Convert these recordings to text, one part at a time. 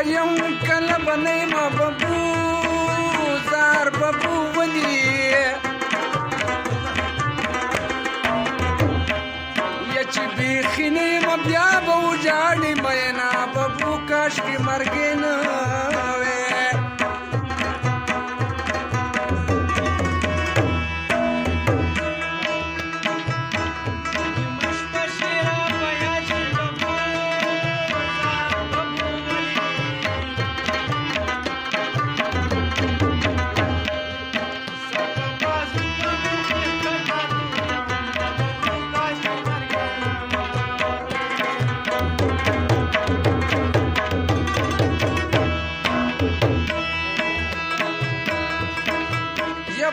یم کله به نیمه ببو زار ببو ولي یا چې بیخي نیمه بیا به وجاړي مینا ببو کاشکې مرګې نه وې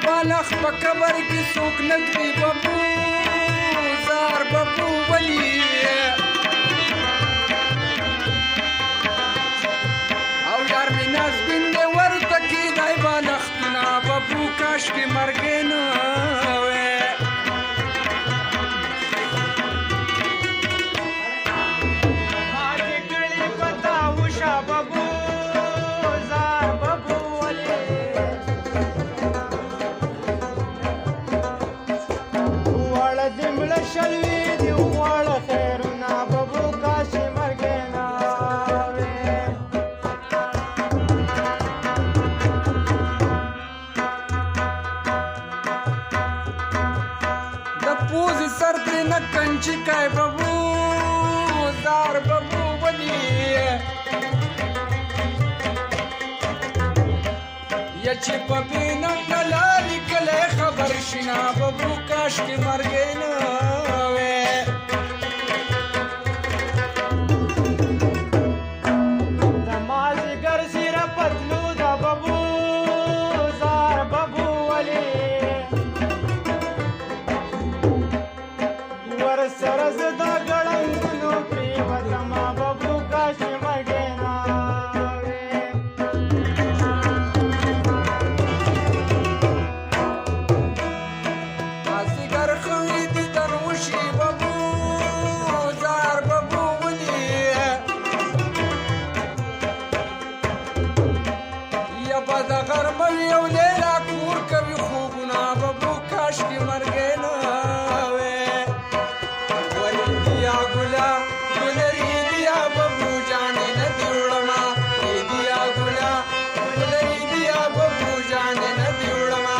بالغ په قبر کې څوک نږدې ببو زار ببو ولي او یار مې نازبین دی ورته کېدی بالښتونه ببو کاشکې مرګې نه وې ما دې کړې په تا وشه ببو زار ببو ولي شلوي دی واړه خیرونه ببو کاشي مرګې نه وې د پوزې سر ترې نه کنچي کای ببو زار ببو ولي یا چې په بینه نه لارې کلی خبر شي نه ببو کاشکې مرګې نه د غرمه یو لیلا کور کوي خوبونه ببو کاشکې مرګې نه وې وریدیا ګله ګلریدیا ببو جانې نه دې وړمه ریدیا ګله ګلریدیا ببو جانې نه دې وړمه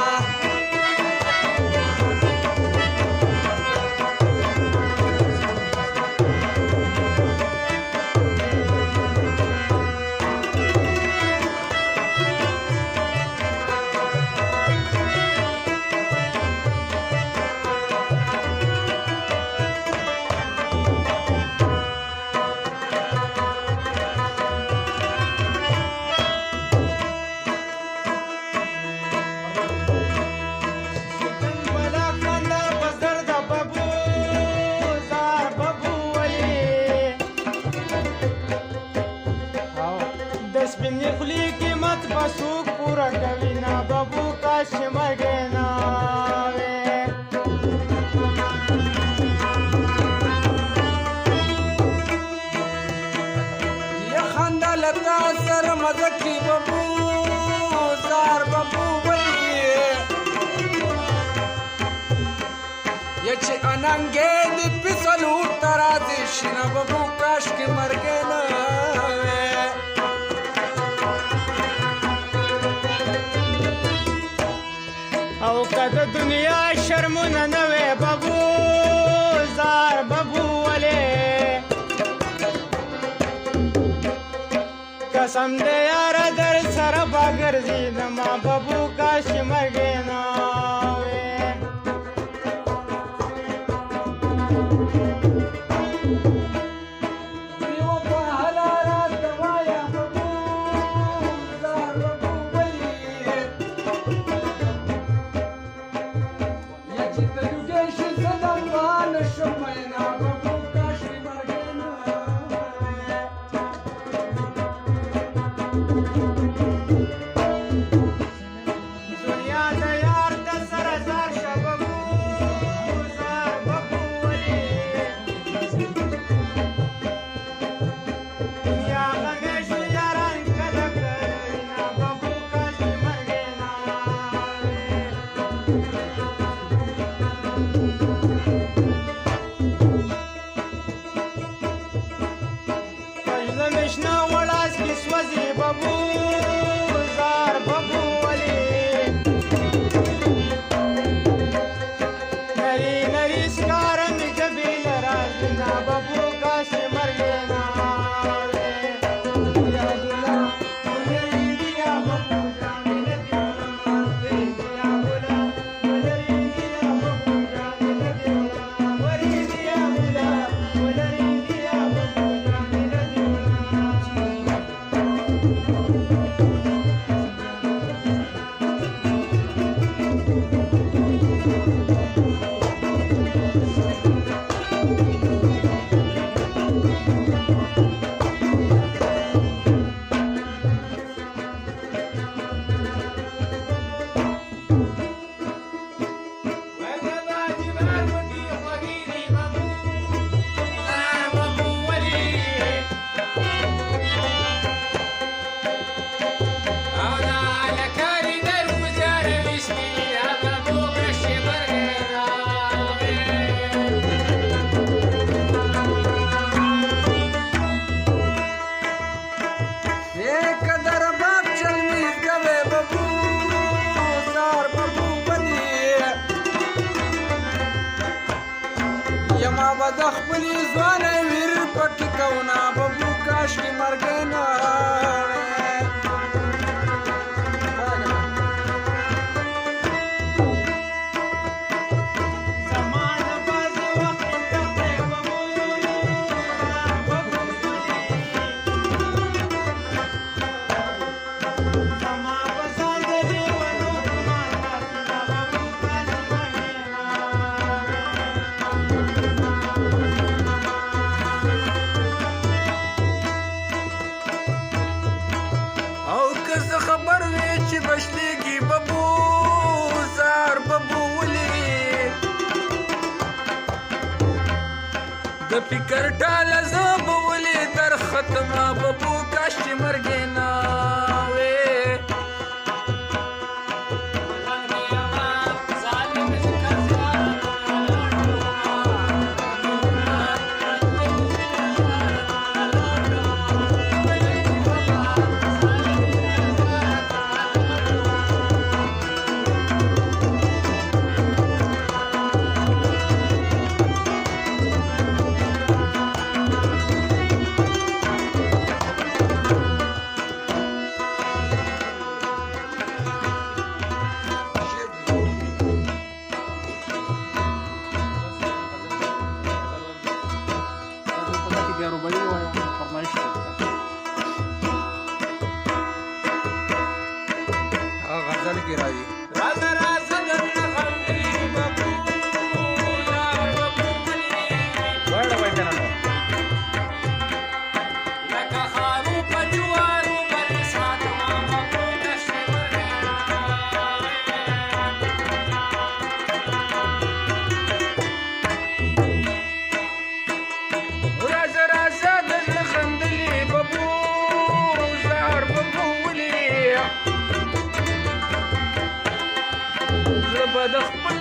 سپینې خولې قیمت به څوک پوره کوي نه ببو کاشکې مرګې نه وې یا خندا له تا سره مزه کړي ببو زار ببو ولي یا چې اننګې دې پسلور ته راځي شي نه ببو کاشکې مرګې نه وې او که د دنیا شرمونه نه وې ببو زار ببو ولې قسم دې یاره در سره به ګرځېدمه ببو کاشکې مرګې نه وې به د خپلې ځوانۍ ویر پټ کوونه ببو کاشکې مرګی نه بشلیږي ببو زار ببو ولې د فکر ټاله زه به ولې در ختمه ببو کاش چې مرګې نه وې غزل کې راځي راز راز درنه غمګي ببو یار ببو ملي وړ وای درنه لکه خارو په جوارو بل ساتما ببو کشي راز راز درنه غمګي ببو زار ببو ولي زه به د خپل